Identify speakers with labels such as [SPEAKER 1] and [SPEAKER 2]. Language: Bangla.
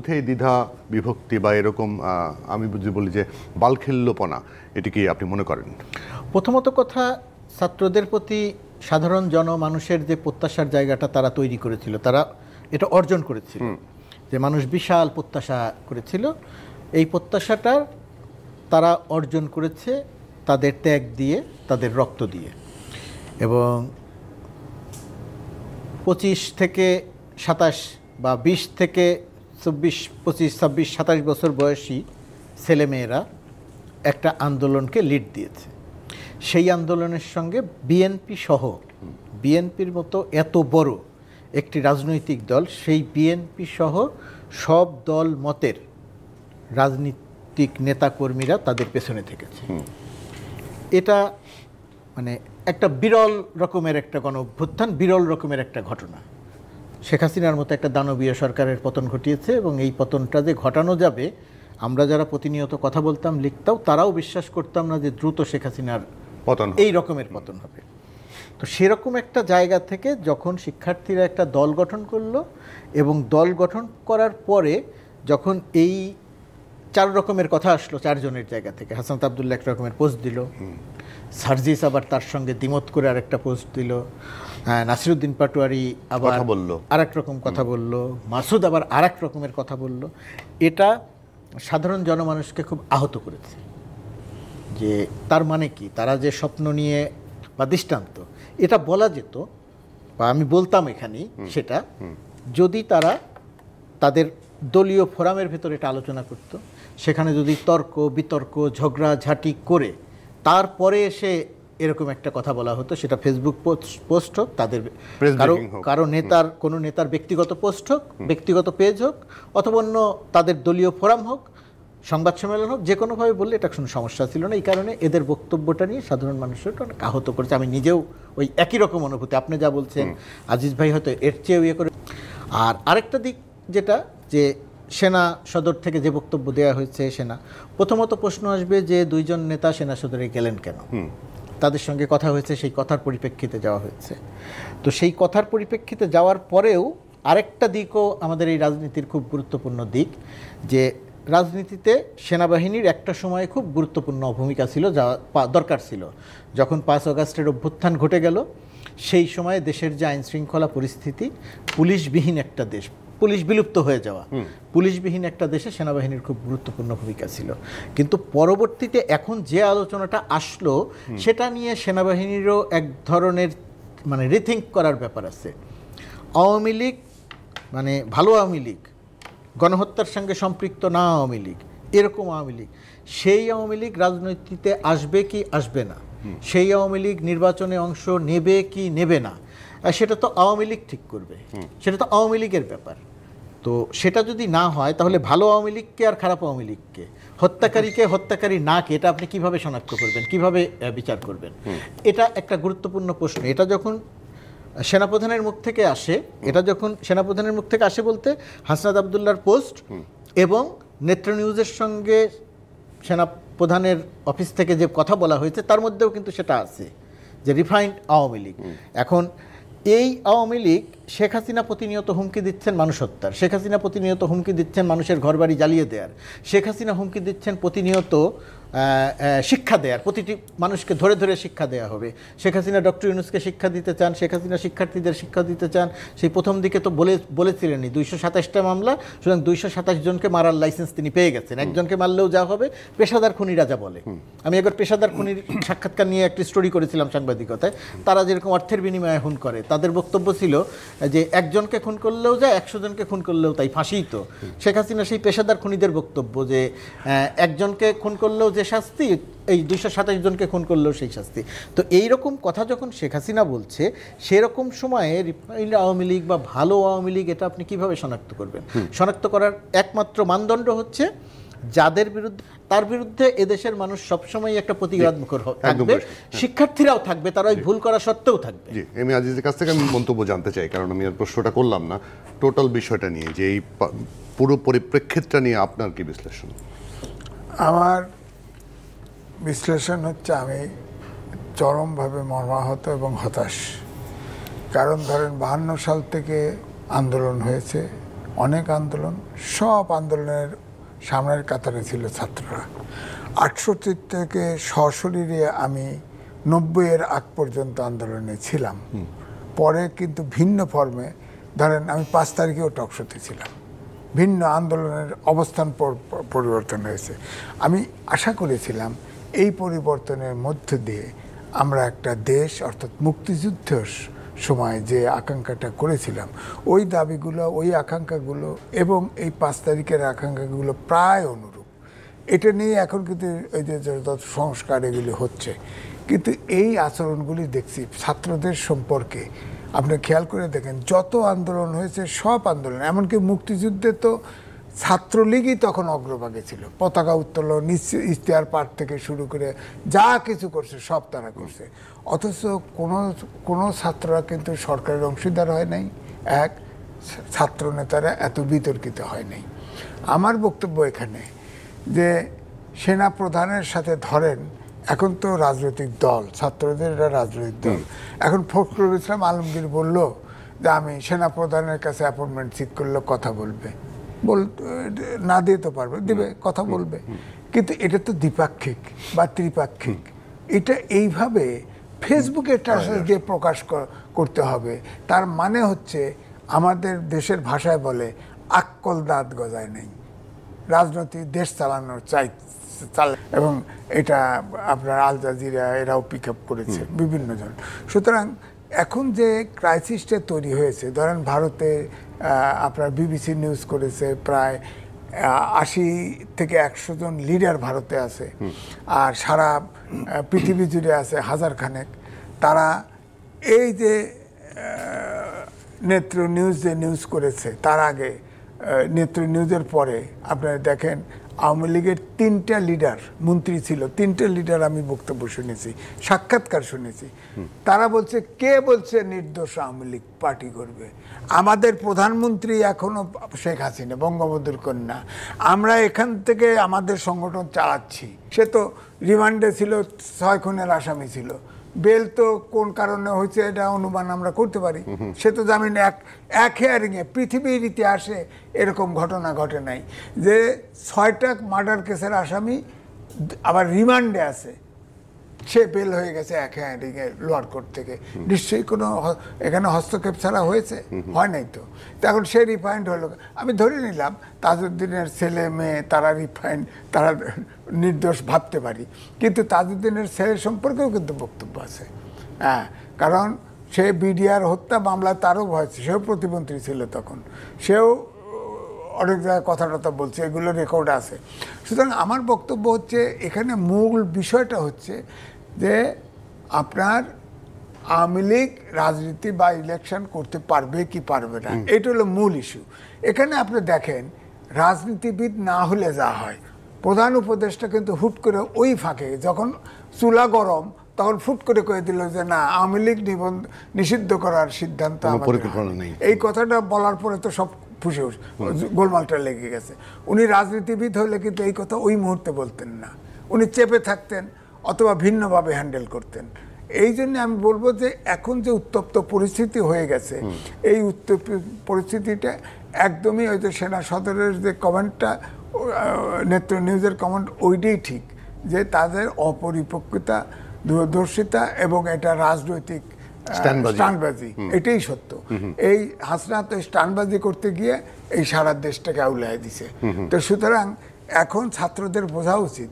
[SPEAKER 1] মধ্যে দ্বিধা বিভক্তি বা এরকম আমি যদি বলি যে বালখেল্যপনা, এটি কি আপনি মনে করেন?
[SPEAKER 2] প্রথমত কথা, ছাত্রদের প্রতি সাধারণ জনমানুষের যে প্রত্যাশার জায়গাটা তারা তৈরি করেছিল, তারা এটা অর্জন করেছিল, যে মানুষ বিশাল প্রত্যাশা করেছিল, এই প্রত্যাশাটা তারা অর্জন করেছে তাদের ত্যাগ দিয়ে, তাদের রক্ত দিয়ে। এবং 25 থেকে 27 বা 20 থেকে 24, 25, 26, 27 বছর বয়সী ছেলেমেয়েরা একটা আন্দোলনকে লিড দিয়েছে। সেই আন্দোলনের সঙ্গে বিএনপি সহ, বিএনপির মতো এত বড় একটি রাজনৈতিক দল, সেই বিএনপি সহ সব দল মতের রাজনীতিক নেতাকর্মীরা তাদের পেছনে থেকেছে। এটা মানে একটা বিরল রকমের একটা গণঅভ্যুত্থান, বিরল রকমের একটা ঘটনা। শেখ হাসিনার মতো একটা দানবীয় সরকারের পতন ঘটিয়েছে, এবং এই পতনটা যে ঘটানো যাবে, আমরা যারা প্রতিনিয়ত কথা বলতাম, লিখতাম, তারাও বিশ্বাস করতাম না যে দ্রুত শেখ হাসিনার পতন, এই রকমের পতন হবে। তো সেরকম একটা জায়গা থেকে যখন শিক্ষার্থীরা একটা দল গঠন করলো, এবং দল গঠন করার পরে যখন এই 4 রকমের কথা আসলো 4 জনের জায়গা থেকে, হাসনাত আবদুল্লাহ এক রকমের পোস্ট দিল, সার্জিস আবার তার সঙ্গে দ্বিমত করে আরেকটা পোস্ট দিল, নাসিরউদ্দিন পাটোয়ারি আবার আরেক রকম কথা বলল, মাসুদ আবার আরেক রকমের কথা বলল, এটা সাধারণ জনমানুষকে খুব আহত করেছে। যে তার মানে কি, তারা যে স্বপ্ন নিয়ে বা দৃষ্টান্ত, এটা বলা যেত বা আমি বলতাম এখানেই সেটা, যদি তারা তাদের দলীয় ফোরামের ভেতরে এটা আলোচনা করত, সেখানে যদি তর্ক বিতর্ক ঝগড়াঝাটি করে তারপরে এসে এরকম একটা কথা বলা হতো, সেটা ফেসবুক পোস্ট হোক, তাদের কারো নেতার, কোনো নেতার ব্যক্তিগত পোস্ট হোক, ব্যক্তিগত পেজ হোক, অথবা অন্য তাদের দলীয় ফোরাম হোক, সংবাদ সম্মেলন হোক, যে কোনোভাবে বললে এটা কোনো সমস্যা ছিল না। এই কারণে এদের বক্তব্যটা নিয়ে সাধারণ মানুষের অনেক আহত করেছে। আমি নিজেও ওই একই রকম অনুভূতি, আপনি যা বলছেন আজিজ ভাই হয়তো এর চেয়েও ইয়ে করে। আর আরেকটা দিক যেটা, যে সেনা সদর থেকে যে বক্তব্য দেওয়া হয়েছে, সেনা, প্রথমত প্রশ্ন আসবে যে 2 জন নেতা সেনা সদরে গেলেন কেন? তাদের সঙ্গে কথা হয়েছে, সেই কথার পরিপ্রেক্ষিতে যাওয়া হয়েছে। তো সেই কথার পরিপ্রেক্ষিতে যাওয়ার পরেও আরেকটা দিকও আমাদের এই রাজনীতির খুব গুরুত্বপূর্ণ দিক, যে রাজনীতিতে সেনাবাহিনীর একটা সময় খুব গুরুত্বপূর্ণ ভূমিকা ছিল, যা দরকার ছিল। যখন 5 আগস্টের অভ্যুত্থান ঘটে গেল, সেই সময়ে দেশের যে আইনশৃঙ্খলা পরিস্থিতি, পুলিশবিহীন একটা দেশ, পুলিশ বিলুপ্ত হয়ে যাওয়া, পুলিশবিহীন একটা দেশে সেনাবাহিনীর খুব গুরুত্বপূর্ণ ভূমিকা ছিল। কিন্তু পরবর্তীতে এখন যে আলোচনাটা আসলো, সেটা নিয়ে সেনাবাহিনীরও এক ধরনের মানে রিথিঙ্ক করার ব্যাপার আছে। আওয়ামী লীগ মানে ভালো আওয়ামী লীগ, গণহত্যার সঙ্গে সম্পৃক্ত না আওয়ামী লীগ, এরকম আওয়ামী লীগ, সেই আওয়ামী লীগ রাজনীতিতে আসবে কি আসবে না, সেই আওয়ামী লীগ নির্বাচনে অংশ নেবে কি নেবে না, সেটা তো আওয়ামী লীগ ঠিক করবে, সেটা তো আওয়ামী লীগের ব্যাপার। তো সেটা যদি না হয়, তাহলে ভালো আওয়ামী লীগকে আর খারাপ আওয়ামী লীগকে, হত্যাকারীকে হত্যাকারী না কে, এটা আপনি কিভাবে শনাক্ত করবেন, কিভাবে বিচার করবেন? এটা একটা গুরুত্বপূর্ণ প্রশ্ন। এটা যখন সেনাপ্রধানের মুখ থেকে আসে, এটা যখন সেনাপ্রধানের মুখ থেকে আসে বলতে হাসনাত আবদুল্লাহর পোস্ট এবং নেত্র নিউজের সঙ্গে সেনাপ্রধানের অফিস থেকে যে কথা বলা হয়েছে, তার মধ্যেও কিন্তু সেটা আছে যে রিফাইন্ড আওয়ামী লীগ। এখন এই আওয়ামী লীগ, শেখ হাসিনা প্রতিনিয়ত হুমকি দিচ্ছেন মানুষ হত্যার, শেখ হাসিনা প্রতিনিয়ত হুমকি দিচ্ছেন মানুষের ঘরবাড়ি জ্বালিয়ে দেওয়ার, শেখ হাসিনা হুমকি দিচ্ছেন প্রতিনিয়ত শিক্ষা দেওয়ার, প্রতিটি মানুষকে ধরে ধরে শিক্ষা দেওয়া হবে। শেখ হাসিনা ডক্টর ইউনূসকে শিক্ষা দিতে চান, শেখ হাসিনা শিক্ষার্থীদের শিক্ষা দিতে চান। সেই প্রথম দিকে তো বলেছিলেনই 227টা মামলা, সুতরাং 227 জনকে মারার লাইসেন্স তিনি পেয়ে গেছেন। একজনকে মারলেও যা হবে, পেশাদার খুনিরা যা বলে। আমি একবার পেশাদার খুনির সাক্ষাৎকার নিয়ে একটি স্টোরি করেছিলাম সাংবাদিকতায়। তারা যেরকম অর্থের বিনিময়ে খুন করে, তাদের বক্তব্য ছিল যে একজনকে খুন করলেও যা, 100 জনকে খুন করলেও তাই, ফাঁসি। তো শেখ হাসিনা সেই পেশাদার খুনিদের বক্তব্য যে একজনকে খুন করলেও যে শাস্তি, এই 227 জনকে খুন করলেও সেই শাস্তি। তো এইরকম কথা যখন শেখ হাসিনা বলছে, সেরকম সময়ে রিফাইন্ড আওয়ামী লীগ বা ভালো আওয়ামী লীগ, এটা আপনি কিভাবে শনাক্ত করবেন? শনাক্ত করার একমাত্র মানদণ্ড হচ্ছে যাদের বিরুদ্ধে, তার বিরুদ্ধে এদেশের মানুষ সবসময় একটা প্রতিবাদ মুখর থাকবে, শিক্ষার্থীরাও থাকবে, তারা ওই ভুল করা সত্ত্বেও থাকবে।
[SPEAKER 1] জি, আমি আজিজের কাছ থেকে আমি মন্তব্য জানতে চাই, কারণ আমি আর প্রশ্নটা করলাম না, টোটাল বিষয়টা নিয়ে, যে এই পুরো পরিপ্রেক্ষিতটা নিয়ে আপনার কি বিশ্লেষণ?
[SPEAKER 3] আমার বিশ্লেষণ হচ্ছে, আমি চরমভাবে মর্মাহত এবং হতাশ। কারণ ধরেন 52 সাল থেকে আন্দোলন হয়েছে, অনেক আন্দোলন, সব আন্দোলনের সামনের কাতারে ছিল ছাত্ররা। 68 থেকে সশরীরে আমি 90-এর আগ পর্যন্ত আন্দোলনে ছিলাম। পরে কিন্তু ভিন্ন ফর্মে, ধরেন আমি 5 তারিখেও টকশোতে ছিলাম, ভিন্ন আন্দোলনের অবস্থান পরিবর্তন হয়েছে। আমি আশা করেছিলাম এই পরিবর্তনের মধ্য দিয়ে আমরা একটা দেশ, অর্থাৎ মুক্তিযুদ্ধের সময় যে আকাঙ্ক্ষাটা করেছিলাম, ওই দাবিগুলো, ওই আকাঙ্ক্ষাগুলো এবং এই 5 তারিখের আকাঙ্ক্ষাগুলো প্রায় অনুরূপ। এটা নিয়ে এখন কিন্তু এই যে যত সংস্কার এগুলি হচ্ছে, কিন্তু এই আচরণগুলি দেখছি ছাত্রদের সম্পর্কে। আপনি খেয়াল করে দেখেন, যত আন্দোলন হয়েছে সব আন্দোলন, এমনকি মুক্তিযুদ্ধে তো ছাত্রলীগই তখন অগ্রভাগে ছিল। পতাকা উত্তোলন, ইশতেহার পাঠ থেকে শুরু করে যা কিছু করছে সব তারা করছে। অথচ কোনো ছাত্ররা কিন্তু সরকারের অংশীদার হয় নাই, এক ছাত্র নেতারা এত বিতর্কিত হয় নাই। আমার বক্তব্য এখানে যে সেনা প্রধানের সাথে ধরেন, এখন তো রাজনৈতিক দল, ছাত্রদের এটা রাজনৈতিক দল। এখন ফখরুল ইসলাম আলমগীর বলল যে আমি সেনা প্রধানের কাছে অ্যাপয়েন্টমেন্ট ঠিক করলে কথা বলবে, না দিয়ে তো পারবে, দিবে, কথা বলবে। কিন্তু এটা তো দ্বিপাক্ষিক বা ত্রিপাক্ষিক। এটা এইভাবে ফেসবুকে স্ট্যাটাস দিয়ে প্রকাশ করতে হবে। তার মানে হচ্ছে আমাদের দেশের ভাষায় বলে আক্কল দাঁত গজায় নেই, রাজনৈতিক দেশ চালানোর এবং এটা আপনার আল জাজিরা এরাও পিক আপ করেছে বিভিন্ন জন। সুতরাং এখন যে ক্রাইসিসটা তৈরি হয়েছে, ধরেন ভারতে আপনার বিবিসি নিউজ করেছে প্রায় 80 থেকে 100 জন লিডার ভারতে আছে, আর সারা পৃথিবী জুড়ে আছে হাজার খানেক। তারা এই যে নেত্র নিউজ যে নিউজ করেছে, তার আগে নেত্র নিউজের পরে আপনারা দেখেন আওয়ামী লীগের 3টা লিডার মন্ত্রী ছিল, 3টে লিডার আমি বক্তব্য শুনেছি, সাক্ষাৎকার শুনেছি। তারা বলছে, কে বলছে নির্দোষ আওয়ামী লীগ পার্টি করবে? আমাদের প্রধানমন্ত্রী এখনো শেখ হাসিনা, বঙ্গবন্ধুর কন্যা। আমরা এখান থেকে আমাদের সংগঠন চালাচ্ছি। সে তো রিমান্ডে ছিল, 6 খুনের আসামি ছিল। বেল তো কোন কারণে হয়েছে এটা অনুমান আমরা করতে পারি। সে তো জামিন এক হেয়ারিংয়ে, পৃথিবীর ইতিহাসে এরকম ঘটনা ঘটে নাই যে 6টা মার্ডার কেসের আসামি আবার রিমান্ডে আছে, সে বেল হয়ে গেছে এক হেয়ারিংয়ে লোয়ার কোর্ট থেকে। নিশ্চয়ই কোনো এখানে হস্তক্ষেপ ছাড়া হয়েছে, হয় নাই তো। এখন সে রিফাইন্ড হলো। আমি ধরে নিলাম তাজউদ্দিনের ছেলে মেয়ে তারা রিফাইন্ড, তারা নির্দোষ ভাবতে পারি, কিন্তু তাজউদ্দিনের ছেলে সম্পর্কেও কিন্তু বক্তব্য আছে। হ্যাঁ, কারণ সে বিডিআর হত্যা মামলায় তারও ভয় ছিল, সেও প্রতিমন্ত্রী ছিল তখন, সেও অনেক জায়গায় কথা টথা বলছে, এগুলো রেকর্ড আছে। সুতরাং আমার বক্তব্য হচ্ছে, এখানে মূল বিষয়টা হচ্ছে যে আপনার আওয়ামী লীগ রাজনীতি বা ইলেকশন করতে পারবে কি পারবে না, এটা হলো মূল ইস্যু। এখানে আপনি দেখেন, রাজনীতিবিদ না হলে যা হয়, প্রধান উপদেষ্টা কিন্তু হুট করে ওই ফাঁকে যখন চুলা গরম, তখন ফুট করে কয়ে দিল যে না, আওয়ামী লীগ নিষিদ্ধ করার সিদ্ধান্ত নেই। এই কথাটা বলার পরে তো সব ফুসে গোলমালটা লেগে গেছে। উনি রাজনীতিবিদ হলে কিন্তু এই কথা ওই মুহূর্তে বলতেন না, উনি চেপে থাকতেন অথবা ভিন্নভাবে হ্যান্ডেল করতেন। এই জন্য আমি বলবো যে এখন যে উত্তপ্ত পরিস্থিতি হয়ে গেছে, এই উত্তপ্ত পরিস্থিতিটা একদমই ওই যে সেনা সদরের যে কমেন্টটা, নেত্র নিউজের কমেন্ট, ওইটাই ঠিক, যে তাদের অপরিপক্কতা, দূরদর্শিতা এবং এটা রাজনৈতিক স্টানবাজি, এটাই সত্য। এই হাসনা তো স্টানবাজি করতে গিয়ে এই সারা দেশটাকে আউলায় দিছে। তো সুতরাং এখন ছাত্রদের বোঝা উচিত